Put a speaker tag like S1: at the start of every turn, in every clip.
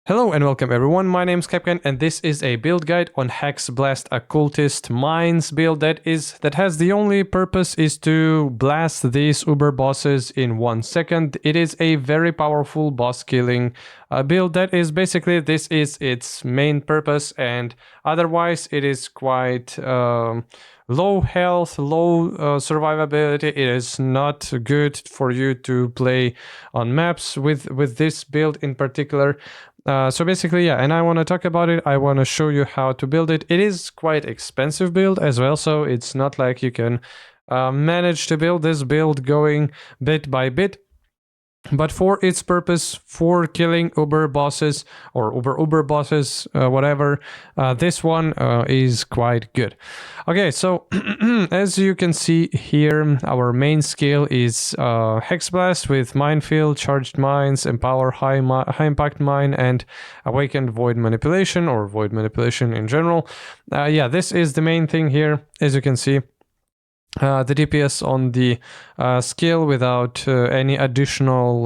S1: Hello and welcome everyone, my name is Capcan and this is a build guide on Hexblast Occultist Mines build that has the only purpose is to blast these uber bosses in 1 second. It is a very powerful boss killing build that is basically this is its main purpose, and otherwise it is quite low health, low survivability. It is not good for you to play on maps with this build in particular. So basically, yeah, and I want to talk about it. I want to show you how to build it. It is quite expensive build as well, so it's not like you can manage to build this build going bit by bit. But for its purpose, for killing uber bosses or uber bosses, whatever, this one is quite good. Okay, so as you can see here, our main skill is Hexblast with Minefield, Charged Mines, Empower High Impact Mine, and Awakened Void Manipulation, or Void Manipulation in general. Yeah, this is the main thing here, as you can see. The DPS on the skill without any additional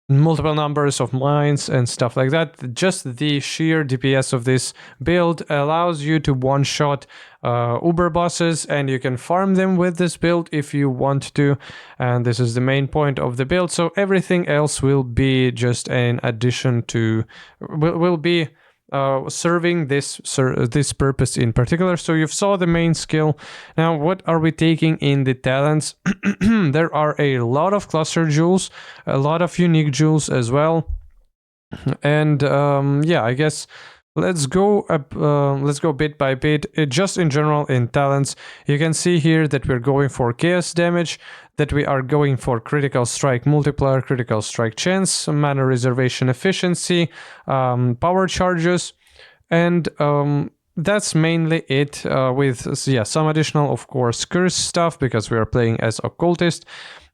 S1: multiple numbers of mines and stuff like that. Just the sheer DPS of this build allows you to one-shot uber bosses, and you can farm them with this build if you want to, and this is the main point of the build. So everything else will be just an addition to will be serving this purpose in particular. So you saw the main skill. Now what are we taking in the talents? There are a lot of cluster jewels, a lot of unique jewels as well, and yeah, I guess let's go bit by bit. Just in general in talents, you can see here that we're going for chaos damage, that we are going for critical strike multiplier, critical strike chance, mana reservation efficiency, power charges, and that's mainly it, with yeah, some additional, of course, curse stuff because we are playing as Occultist.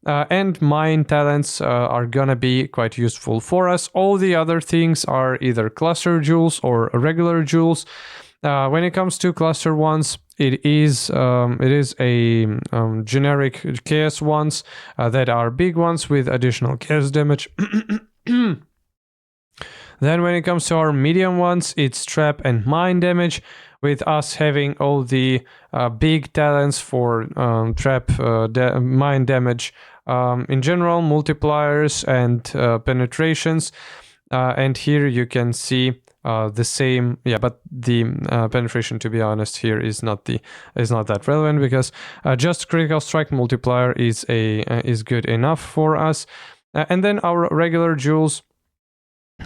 S1: And mine talents are gonna be quite useful for us. All the other things are either cluster jewels or regular jewels. When it comes to cluster ones, it is a generic chaos ones that are big ones with additional chaos damage. Then when it comes to our medium ones, it's trap and mine damage, with us having all the big talents for trap, mine damage, in general, multipliers and penetrations. And here you can see the same, yeah, but the penetration, to be honest, here is not that relevant, because just critical strike multiplier is good enough for us. And then our regular jewels,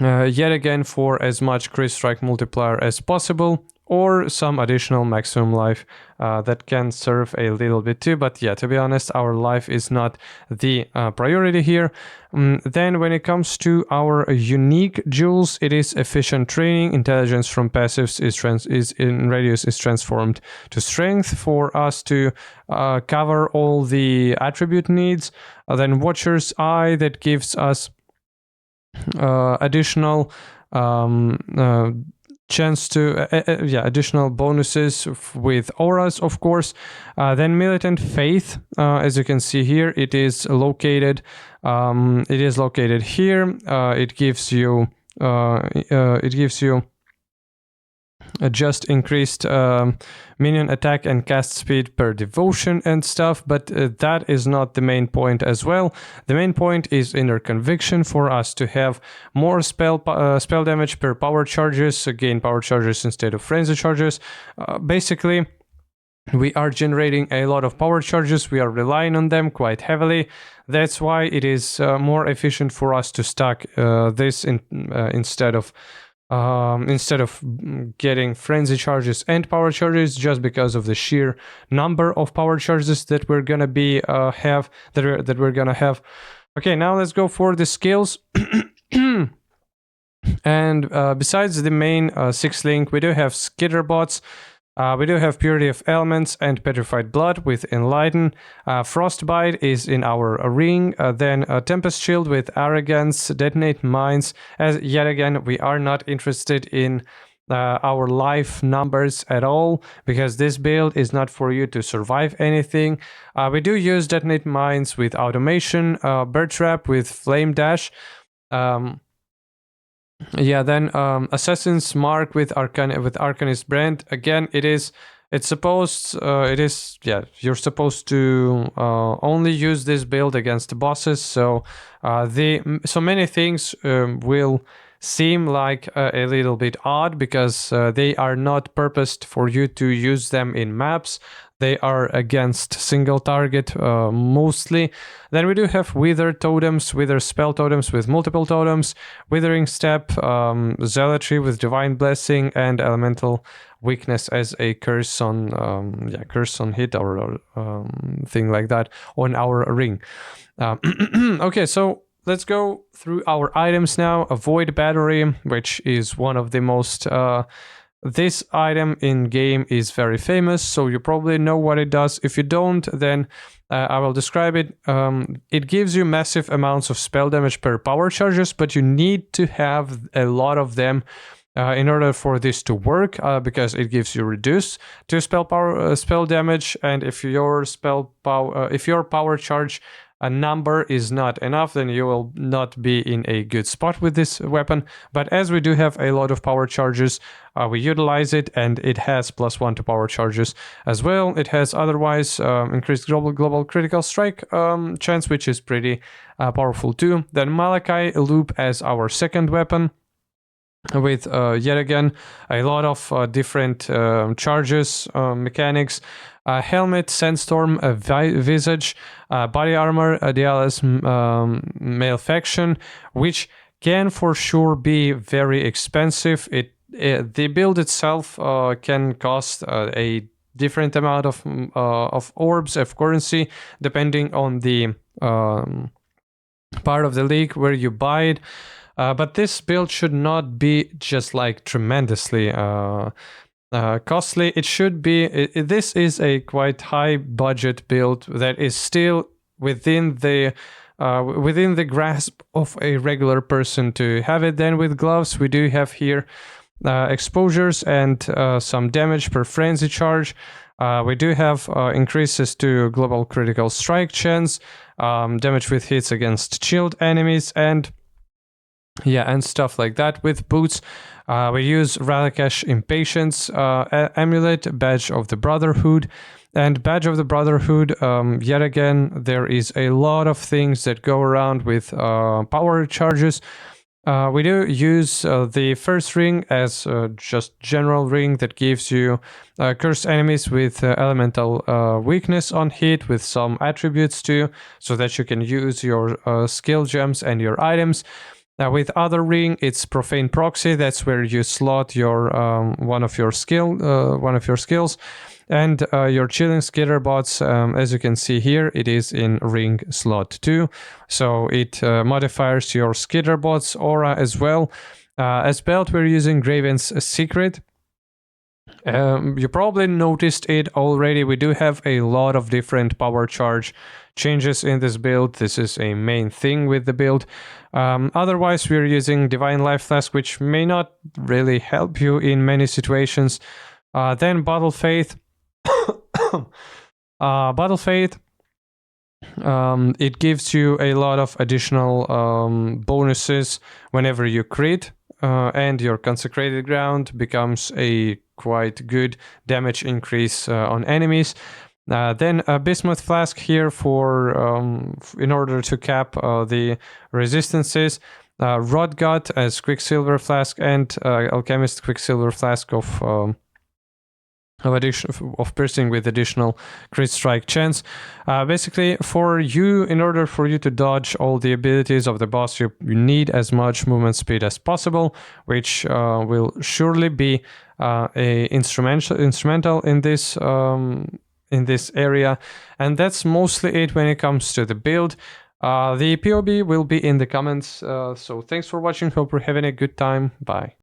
S1: yet again, for as much crit strike multiplier as possible, or some additional maximum life that can serve a little bit too. But yeah, to be honest, our life is not the priority here. Then when it comes to our unique jewels, it is efficient training. Intelligence from passives is in radius is transformed to strength for us to cover all the attribute needs. Then Watcher's Eye, that gives us additional chance to additional bonuses with auras, of course. Then Militant Faith, as you can see here, it is located here. It gives you just increased minion attack and cast speed per devotion and stuff, but that is not the main point as well. The main point is Inner Conviction, for us to have more spell damage per power charges, gain power charges instead of frenzy charges. Basically, we are generating a lot of power charges, we are relying on them quite heavily. That's why it is more efficient for us to stack this instead of getting frenzy charges and power charges, just because of the sheer number of power charges that we're gonna be have. Okay, now let's go for the skills. And besides the main 6 link, we do have Skitterbots. We do have Purity of Elements and Petrified Blood with Enlighten. Frostbite is in our ring. Then Tempest Shield with Arrogance, Detonate Mines. As yet again, we are not interested in our life numbers at all, because this build is not for you to survive anything. We do use Detonate Mines with Automation, Bird Trap with Flame Dash. Yeah, then Assassin's Mark with Arcanist Brand. Again, it's supposed it is yeah, you're supposed to only use this build against bosses. So so many things will seem like a little bit odd because they are not purposed for you to use them in maps. They are against single target mostly. Then we do have Wither totems, Wither spell totems with multiple totems, Withering Step, Zealotry with Divine Blessing, and Elemental Weakness as a curse on curse on hit or thing like that on our ring. Okay, so let's go through our items now. A Void Battery, which is one of the most this item in game is very famous, so you probably know what it does. If you don't, then I will describe it. It gives you massive amounts of spell damage per power charges, but you need to have a lot of them in order for this to work, because it gives you reduce to spell damage, and if your power charge a number is not enough, then you will not be in a good spot with this weapon. But as we do have a lot of power charges, we utilize it, and it has +1 to power charges as well. It has otherwise increased global critical strike chance, which is pretty powerful too. Then Malachi Loop as our second weapon, with yet again a lot of different charges, mechanics. Helmet, Sandstorm, Visage, Body Armor, Dialis, Malefaction, which can for sure be very expensive. The build itself can cost a different amount of orbs of currency depending on the part of the league where you buy it. But this build should not be just like tremendously costly. It should be. This is a quite high budget build that is still within the grasp of a regular person to have it. Then with gloves, we do have here exposures and some damage per frenzy charge. We do have increases to global critical strike chance, damage with hits against shield enemies, and stuff like that. With boots, we use Ralakash Impatience Amulet, Badge of the Brotherhood. And Badge of the Brotherhood, yet again, there is a lot of things that go around with power charges. We do use the first ring as just general ring that gives you cursed enemies with elemental weakness on hit with some attributes too, so that you can use your skill gems and your items. Now with other ring, it's Profane Proxy. That's where you slot your one of your skills, and your Chilling Skitter bots. As you can see here, it is in ring slot 2, so it modifies your Skitter bots aura as well. As belt, we're using Graven's Secret. You probably noticed it already. We do have a lot of different power charge changes in this build. This is a main thing with the build. Otherwise, we're using Divine Life Flask, which may not really help you in many situations. Then Bottle Faith. Bottle Faith. It gives you a lot of additional bonuses whenever you crit, and your Consecrated Ground becomes a quite good damage increase on enemies. Then a Bismuth Flask here for in order to cap the resistances. Rodgut as Quicksilver Flask, and Alchemist Quicksilver Flask of piercing with additional crit strike chance. Basically, in order for you to dodge all the abilities of the boss, you need as much movement speed as possible, which will surely be instrumental in this area. And that's mostly it when it comes to the build. The PoB will be in the comments. So thanks for watching. Hope you're having a good time. Bye.